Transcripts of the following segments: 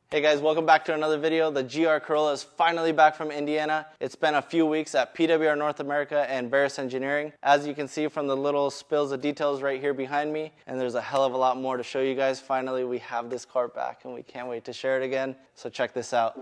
Hey guys, welcome back to another video. The GR Corolla is finally back from Indiana. It's been a few weeks at PWR North America and Verus Engineering. As you can see from the little spills of details right here behind me, and there's a hell of a lot more to show you guys. Finally, we have this car back and we can't wait to share it again. So check this out.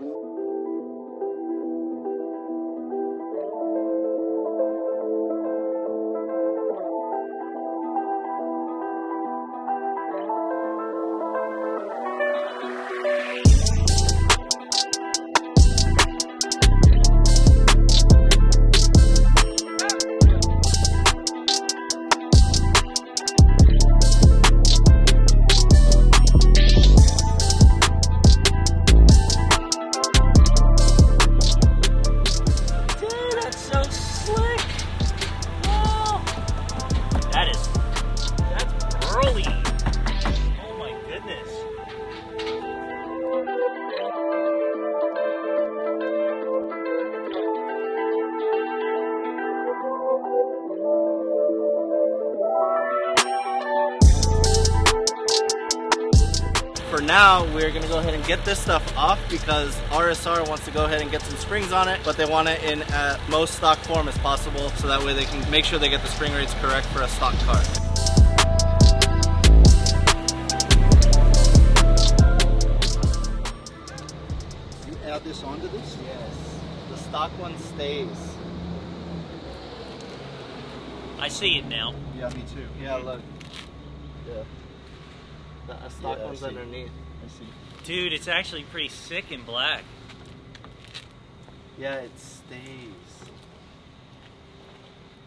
For now, we're gonna go ahead and get this stuff off because RSR wants to go ahead and get some springs on it, but they want it in most stock form as possible, so that way they can make sure they get the spring rates correct for a stock car. You add this onto this? Yes. The stock one stays. I see it now. Yeah, me too. Yeah, look. Yeah. The stock one's I see. underneath. I see. Dude, it's actually pretty sick in black. Yeah, it stays.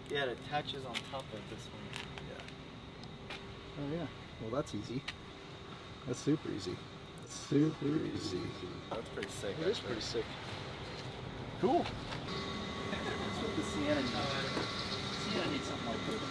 Yeah, it attaches on top of this one. Yeah. Oh yeah. Well, that's easy. That's super easy. That's super easy. That's pretty sick. It is pretty sick. Cool. That's what the Sienna needs. Sienna needs something like this.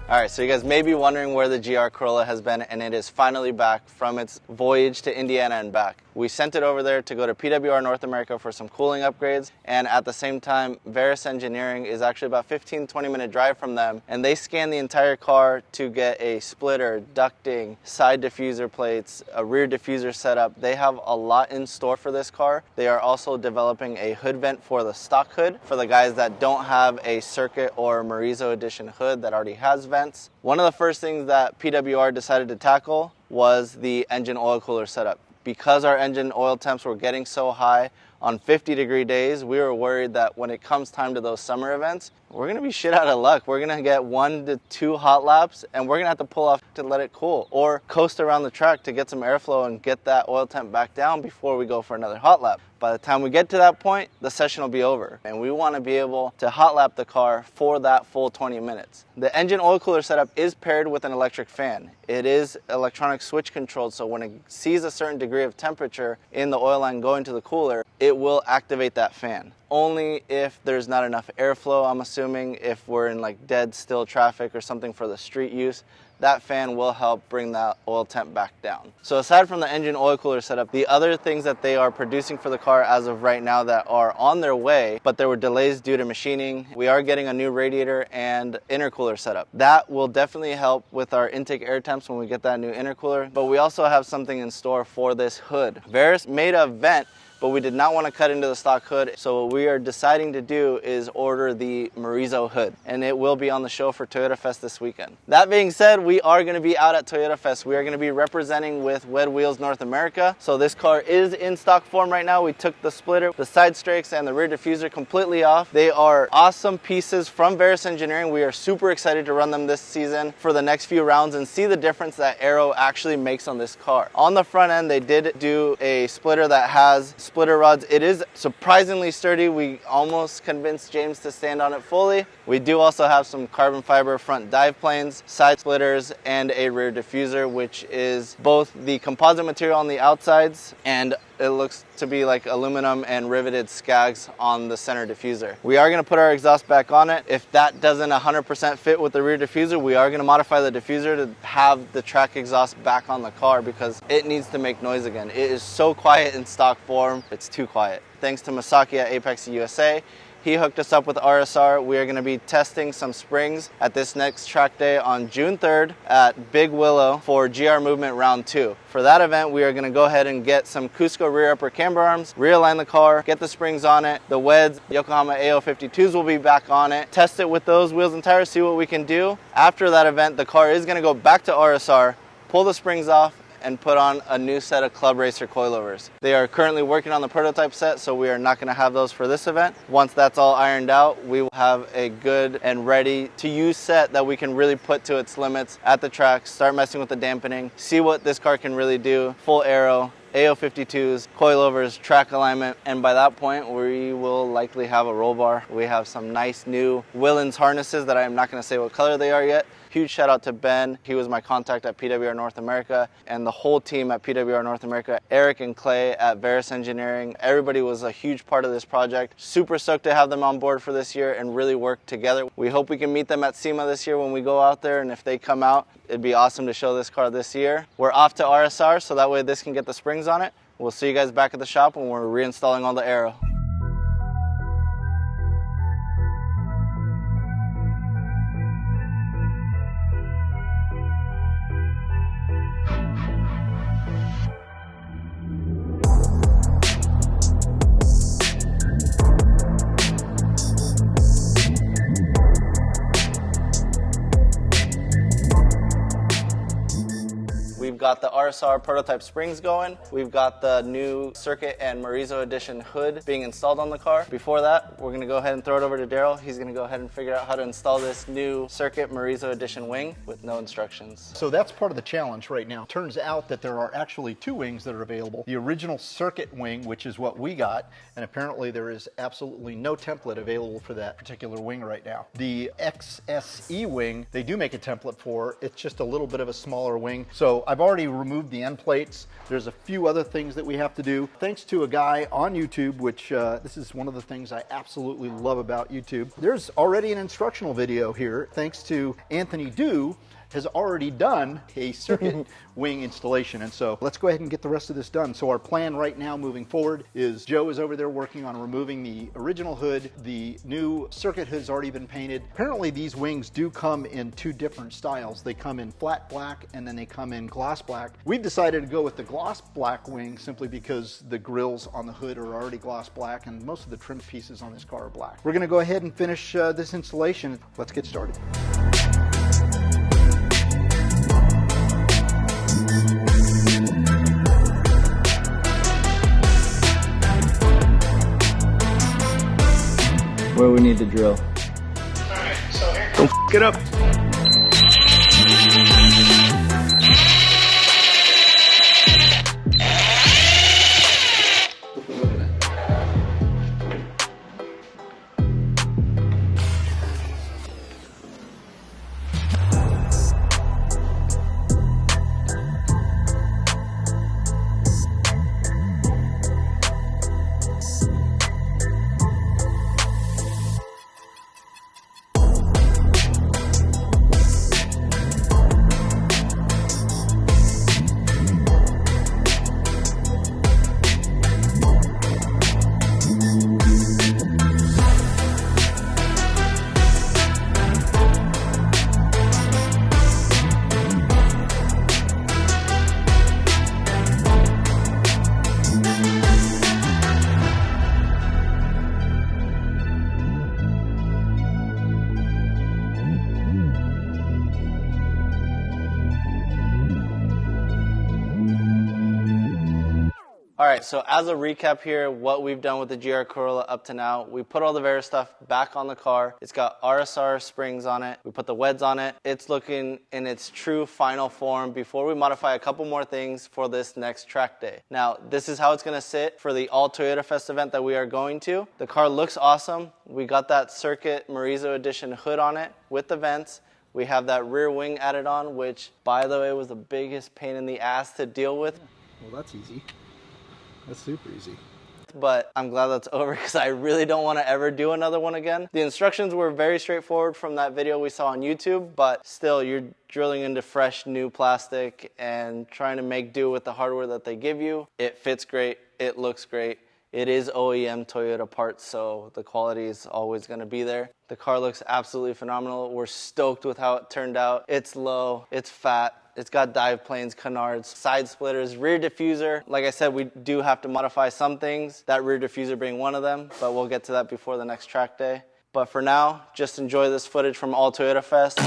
Alright, so you guys may be wondering where the GR Corolla has been, and it is finally back from its voyage to Indiana and back. We sent it over there to go to PWR North America for some cooling upgrades, and at the same time, Verus Engineering is actually about 15-20 minute drive from them, and they scanned the entire car to get a splitter, ducting, side diffuser plates, a rear diffuser setup. They have a lot in store for this car. They are also developing a hood vent for the stock hood for the guys that don't have a Circuit or Morizo Edition hood that already has vents. One of the first things that PWR decided to tackle was the engine oil cooler setup. Because our engine oil temps were getting so high on 50-degree days, we were worried that when it comes time to those summer events, we're gonna be shit out of luck. We're gonna get 1 to 2 hot laps and we're gonna have to pull off to let it cool or coast around the track to get some airflow and get that oil temp back down before we go for another hot lap. By the time we get to that point, the session will be over, and we want to be able to hot lap the car for that full 20 minutes. The engine oil cooler setup is paired with an electric fan. It is electronic switch controlled, so when it sees a certain degree of temperature in the oil line going to the cooler, it will activate that fan. Only if there's not enough airflow, I'm assuming, if we're in like dead still traffic or something for the street use, that fan will help bring that oil temp back down. So aside from the engine oil cooler setup, the other things that they are producing for the car as of right now that are on their way, but there were delays due to machining, we are getting a new radiator and intercooler setup. That will definitely help with our intake air temps when we get that new intercooler, but we also have something in store for this hood. Verus made a vent, but we did not want to cut into the stock hood. So what we are deciding to do is order the Morizo hood, and it will be on the show for Toyota Fest this weekend. That being said, we are going to be out at Toyota Fest. We are going to be representing with Weds Wheels North America. So this car is in stock form right now. We took the splitter, the side strakes, and the rear diffuser completely off. They are awesome pieces from Verus Engineering. We are super excited to run them this season for the next few rounds and see the difference that aero actually makes on this car. On the front end, they did do a splitter that has splitter rods. It is surprisingly sturdy. We almost convinced James to stand on it fully, We do also have some carbon fiber front dive planes, side splitters, and a rear diffuser, which is both the composite material on the outsides and it looks to be like aluminum and riveted scags on the center diffuser. We are going to put our exhaust back on it. If that doesn't 100% fit with the rear diffuser, we are going to modify the diffuser to have the track exhaust back on the car because it needs to make noise again. It is so quiet in stock form, it's too quiet. Thanks to Masaki at Apex USA. He hooked us up with RSR. We are going to be testing some springs at this next track day on June 3rd at Big Willow for GR Movement Round 2. For that event, we are going to go ahead and get some Cusco rear upper camber arms, realign the car, get the springs on it. The Weds Yokohama AO 52s will be back on it. Test it with those wheels and tires, see what we can do. After that event, the car is going to go back to RSR, pull the springs off, and put on a new set of Club Racer coilovers. They are currently working on the prototype set, so we are not going to have those for this event. Once that's all ironed out, we will have a good and ready to use set that we can really put to its limits at the track, start messing with the dampening, see what this car can really do, full aero, AO52s, coilovers, track alignment, and by that point we will likely have a roll bar. We have some nice new Willens harnesses that I am not going to say what color they are yet. Huge shout out to Ben. He was my contact at PWR North America and the whole team at PWR North America. Eric and Clay at Verus Engineering. Everybody was a huge part of this project. Super stoked to have them on board for this year and really work together. We hope we can meet them at SEMA this year when we go out there, and if they come out, it'd be awesome to show this car this year. We're off to RSR so that way this can get the springs on it. We'll see you guys back at the shop when we're reinstalling all the aero. We've got the RSR prototype springs going. We've got the new Circuit and Marizo Edition hood being installed on the car. Before that, we're going to go ahead and throw it over to Daryl. He's going to go ahead and figure out how to install this new Circuit Marizo Edition wing with no instructions. So that's part of the challenge right now. Turns out that there are actually two wings that are available. The original Circuit wing, which is what we got, and apparently there is absolutely no template available for that particular wing right now. The XSE wing, they do make a template for. It's just a little bit of a smaller wing. So I've already removed the end plates. There's a few other things that we have to do. Thanks to a guy on YouTube, which this is one of the things I absolutely love about YouTube. There's already an instructional video here. Thanks to Anthony Dew, has already done a Circuit wing installation, and so let's go ahead and get the rest of this done. So our plan right now moving forward is Joe is over there working on removing the original hood. The new Circuit hood has already been painted. Apparently these wings do come in two different styles. They come in flat black and then they come in gloss black. We've decided to go with the gloss black wing simply because the grills on the hood are already gloss black and most of the trim pieces on this car are black. We're going to go ahead and finish this installation. Let's get started. Where we need to drill. Alright, so here Don't f it up. All right, so as a recap here, what we've done with the GR Corolla up to now, we put all the Verus stuff back on the car. It's got RSR springs on it. We put the Weds on it. It's looking in its true final form before we modify a couple more things for this next track day. Now, this is how it's gonna sit for the All Toyota Fest event that we are going to. The car looks awesome. We got that Circuit Marizo Edition hood on it with the vents. We have that rear wing added on, which, by the way, was the biggest pain in the ass to deal with. Well, that's easy. That's super easy. But I'm glad that's over because I really don't want to ever do another one again. The instructions were very straightforward from that video we saw on YouTube, but still you're drilling into fresh new plastic and trying to make do with the hardware that they give you. It fits great, it looks great. It is OEM Toyota parts, so the quality is always going to be there. The car looks absolutely phenomenal. We're stoked with how it turned out. It's low, it's fat. It's got dive planes, canards, side splitters, rear diffuser. Like I said, we do have to modify some things, that rear diffuser being one of them, but we'll get to that before the next track day. But for now, just enjoy this footage from All Toyota Fest.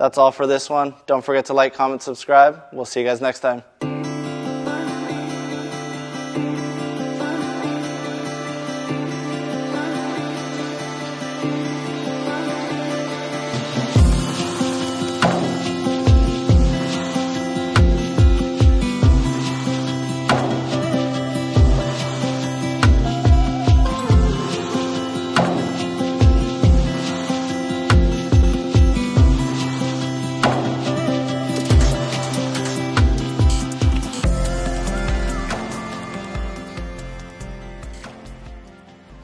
That's all for this one. Don't forget to like, comment, subscribe. We'll see you guys next time.